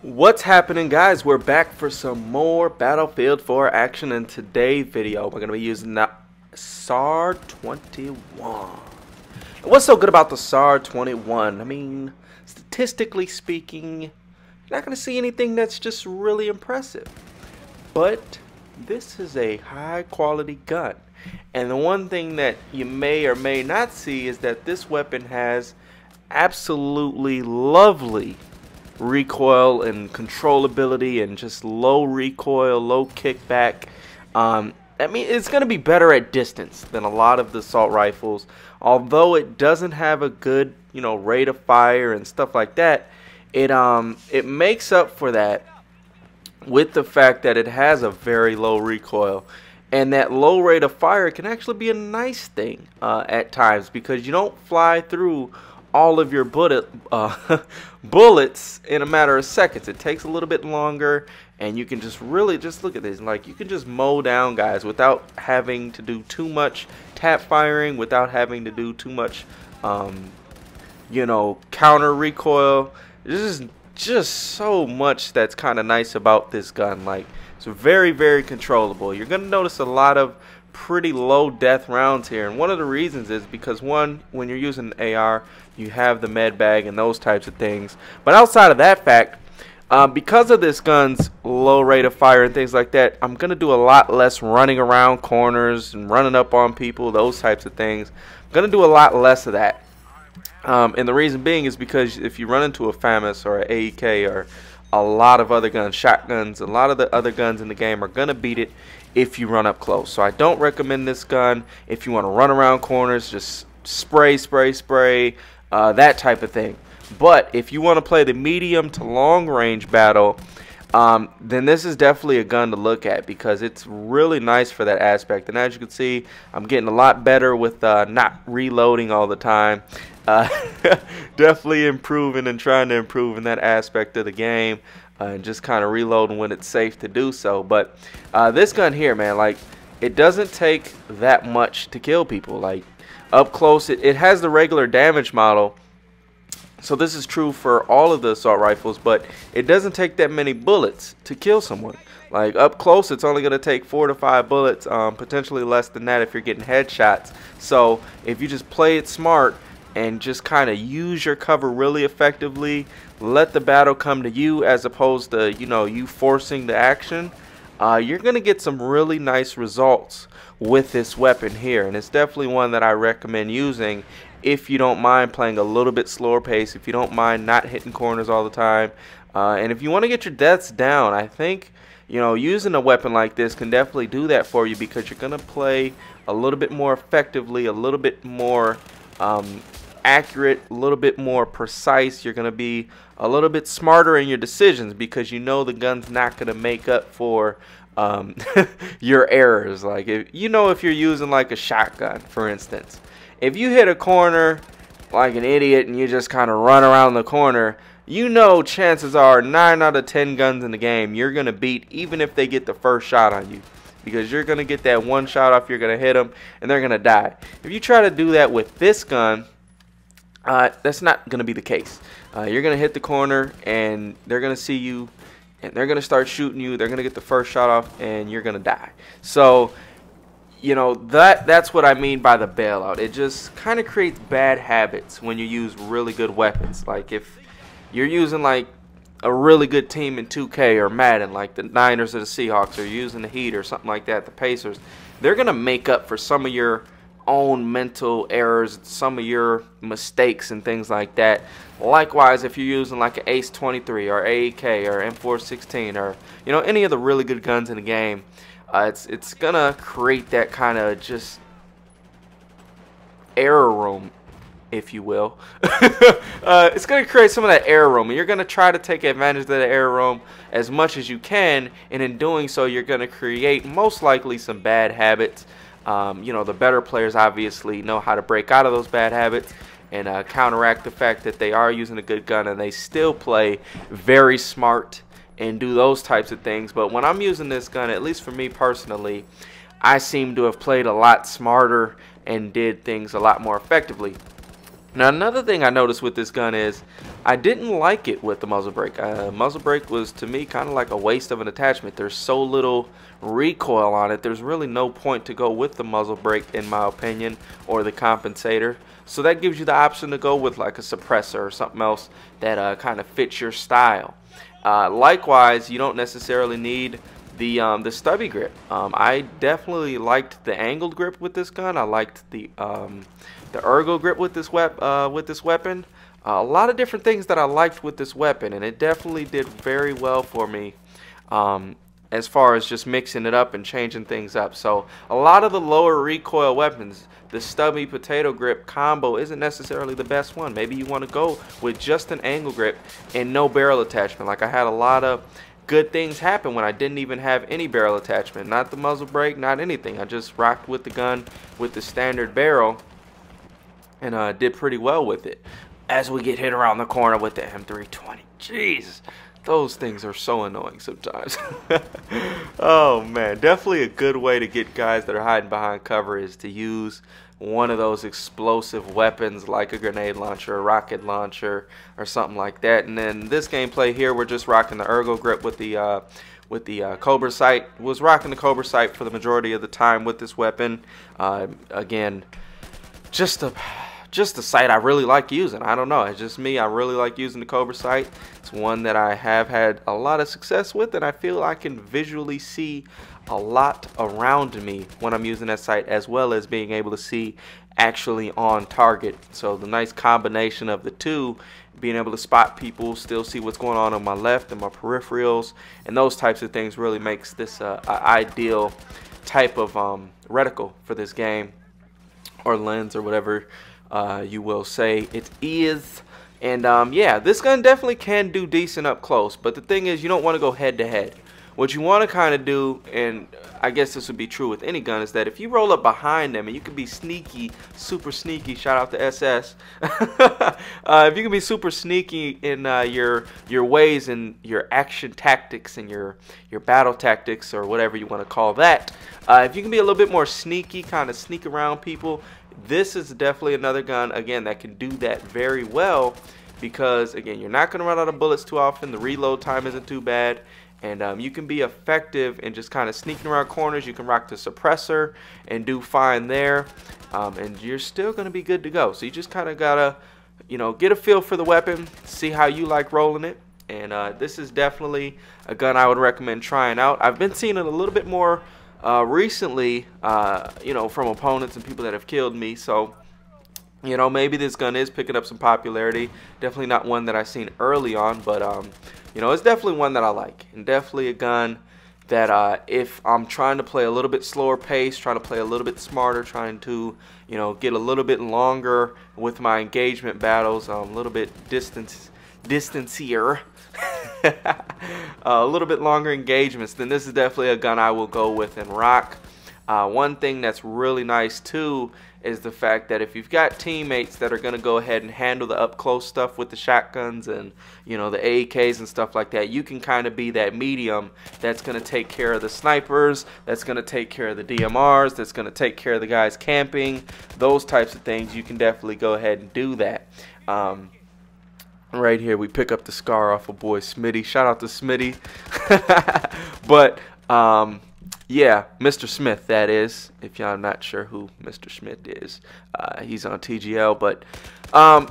What's happening, guys? We're back for some more Battlefield 4 action. In today's video we're going to be using the SAR-21. What's so good about the SAR-21? I mean, statistically speaking, you're not going to see anything that's just really impressive, but this is a high quality gun, and the one thing that you may or may not see is that this weapon has absolutely lovely recoil and controllability and just low recoil, low kickback. I mean, it's going to be better at distance than a lot of the assault rifles, although it doesn't have a good, rate of fire and stuff like that. It makes up for that with the fact that it has a very low recoil, and that low rate of fire can actually be a nice thing at times, because you don't fly through all of your bullets in a matter of seconds. It takes a little bit longer, and you can just really look at this. Like, you can just mow down guys without having to do too much tap firing, without having to do too much, counter recoil. This is just so much that's kind of nice about this gun. Like, it's very, very controllable. You're gonna notice a lot of pretty low death rounds here, and one of the reasons is because, one, when you're using an AR, you have the med bag and those types of things. But outside of that fact, because of this gun's low rate of fire and things like that, I'm gonna do a lot less running around corners and running up on people, those types of things. I'm gonna do a lot less of that, and the reason being is because if you run into a FAMAS or an AEK or a lot of other guns, shotguns, a lot of the other guns in the game are gonna beat it if you run up close. So I don't recommend this gun if you want to run around corners, just spray, that type of thing. But if you want to play the medium to long range battle, then this is definitely a gun to look at, because it's really nice for that aspect. And as you can see, I'm getting a lot better with not reloading all the time. Definitely improving and trying to improve in that aspect of the game, and just kind of reloading when it's safe to do so. But this gun here, man, like, it doesn't take that much to kill people. Like, up close, it has the regular damage model, so this is true for all of the assault rifles, but it doesn't take that many bullets to kill someone. Like, up close, it's only going to take 4 to 5 bullets, potentially less than that if you're getting headshots. So if you just play it smart and just kind of use your cover really effectively, let the battle come to you as opposed to, you forcing the action, you're going to get some really nice results with this weapon here. And it's definitely one that I recommend using if you don't mind playing a little bit slower pace, if you don't mind not hitting corners all the time, and if you want to get your deaths down. I think, using a weapon like this can definitely do that for you, because you're going to play a little bit more effectively, a little bit more accurate, a little bit more precise. You're going to be a little bit smarter in your decisions, because the gun's not going to make up for your errors. Like, if you're using like a shotgun, for instance, if you hit a corner like an idiot and you just kind of run around the corner, chances are 9 out of 10 guns in the game you're going to beat, even if they get the first shot on you, because you're going to get that one shot off, you're going to hit them, and they're going to die. If you try to do that with this gun, that's not going to be the case. You're going to hit the corner, and they're going to see you, and they're going to start shooting you. They're going to get the first shot off, and you're going to die. So, that's what I mean by the bailout. It just kind of creates bad habits when you use really good weapons. Like, if you're using like a really good team in 2K or Madden, like the Niners or the Seahawks, or using the Heat or something like that, the Pacers, they're going to make up for some of your own mental errors, some of your mistakes and things like that. Likewise, if you're using like an Ace 23 or AEK or M416 or any of the really good guns in the game, it's gonna create that kind of just error room, if you will. It's gonna create some of that error room, and you're gonna try to take advantage of that error room as much as you can, and in doing so, you're gonna create most likely some bad habits. The better players obviously know how to break out of those bad habits and counteract the fact that they are using a good gun, and they still play very smart and do those types of things. But when I'm using this gun, at least for me personally, I seem to have played a lot smarter and did things a lot more effectively. Now, another thing I noticed with this gun is I didn't like it with the muzzle brake. Muzzle brake was, to me, kind of like a waste of an attachment. There's so little recoil on it. There's really no point to go with the muzzle brake, in my opinion, or the compensator. So that gives you the option to go with like a suppressor or something else that kind of fits your style. Likewise, you don't necessarily need the stubby grip. I definitely liked the angled grip with this gun. I liked the ergo grip with this weapon. A lot of different things that I liked with this weapon, and it definitely did very well for me as far as just mixing it up and changing things up. So a lot of the lower recoil weapons, the stubby potato grip combo isn't necessarily the best one. Maybe you want to go with just an angle grip and no barrel attachment. Like I had a lot of good things happen when I didn't even have any barrel attachment, not the muzzle brake, not anything. I just rocked with the gun with the standard barrel and did pretty well with it. As we get hit around the corner with the M320, jeez, those things are so annoying sometimes. Oh man, definitely a good way to get guys that are hiding behind cover is to use one of those explosive weapons like a grenade launcher, a rocket launcher, or something like that. And then this gameplay here, we're just rocking the ergo grip with the Cobra sight. Was rocking the Cobra sight for the majority of the time with this weapon. Again, just a sight I really like using. I don't know, it's just me. I really like using the Cobra sight. It's one that I have had a lot of success with, and I feel I can visually see a lot around me when I'm using that sight, as well as being able to see actually on target. So the nice combination of the two, being able to spot people, still see what's going on my left and my peripherals, and those types of things really makes this an ideal type of reticle for this game, or lens, or whatever you will say it is. And yeah, this gun definitely can do decent up close, but the thing is, you don't want to go head to head. What you want to kind of do, and I guess this would be true with any gun, is that if you roll up behind them and you can be sneaky, super sneaky, shout out to SS, if you can be super sneaky in your ways and your action tactics and your battle tactics, or whatever you want to call that, if you can be a little bit more sneaky, kind of sneak around people, this is definitely another gun, again, that can do that very well, because again, you're not going to run out of bullets too often. The reload time isn't too bad, and you can be effective in just kind of sneaking around corners. You can rock the suppressor and do fine there, and you're still going to be good to go. So you just kind of gotta, you know, get a feel for the weapon, see how you like rolling it, and this is definitely a gun I would recommend trying out. I've been seeing it a little bit more recently, you know, from opponents and people that have killed me. So, you know, maybe this gun is picking up some popularity. Definitely not one that I've seen early on, but you know, it's definitely one that I like, and definitely a gun that if I'm trying to play a little bit slower pace, trying to play a little bit smarter, trying to, you know, get a little bit longer with my engagement battles, a little bit distancier, a little bit longer engagements, then this is definitely a gun I will go with and rock. One thing that's really nice too is the fact that if you've got teammates that are going to go ahead and handle the up close stuff with the shotguns and, you know, the AKs and stuff like that, you can kind of be that medium that's going to take care of the snipers, that's going to take care of the DMRs, that's going to take care of the guys camping, those types of things. You can definitely go ahead and do that. Right here we pick up the SCAR off of boy Smitty. Shout out to Smitty. But yeah, Mr. Smith, that is, if y'all not sure who Mr. Smith is. He's on TGL, but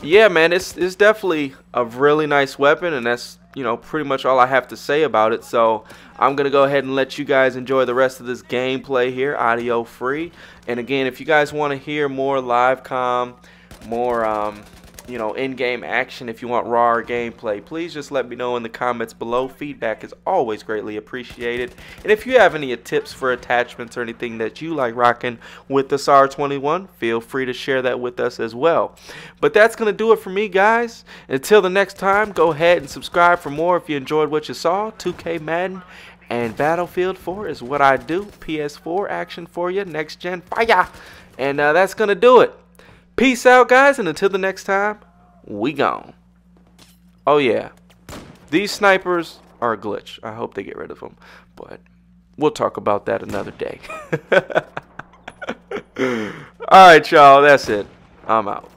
yeah, man, it's definitely a really nice weapon, and that's, you know, pretty much all I have to say about it. So I'm gonna go ahead and let you guys enjoy the rest of this gameplay here, audio free. And again, if you guys want to hear more live comm, more you know, in-game action, if you want raw gameplay, please just let me know in the comments below. Feedback is always greatly appreciated. And if you have any tips for attachments or anything that you like rocking with the SAR-21, feel free to share that with us as well. But that's going to do it for me, guys. Until the next time, go ahead and subscribe for more if you enjoyed what you saw. 2K Madden and Battlefield 4 is what I do. PS4 action for you. Next gen fire. And that's going to do it. Peace out, guys, and until the next time, we gone. Oh yeah, these snipers are a glitch. I hope they get rid of them, but we'll talk about that another day. Alright, y'all, that's it. I'm out.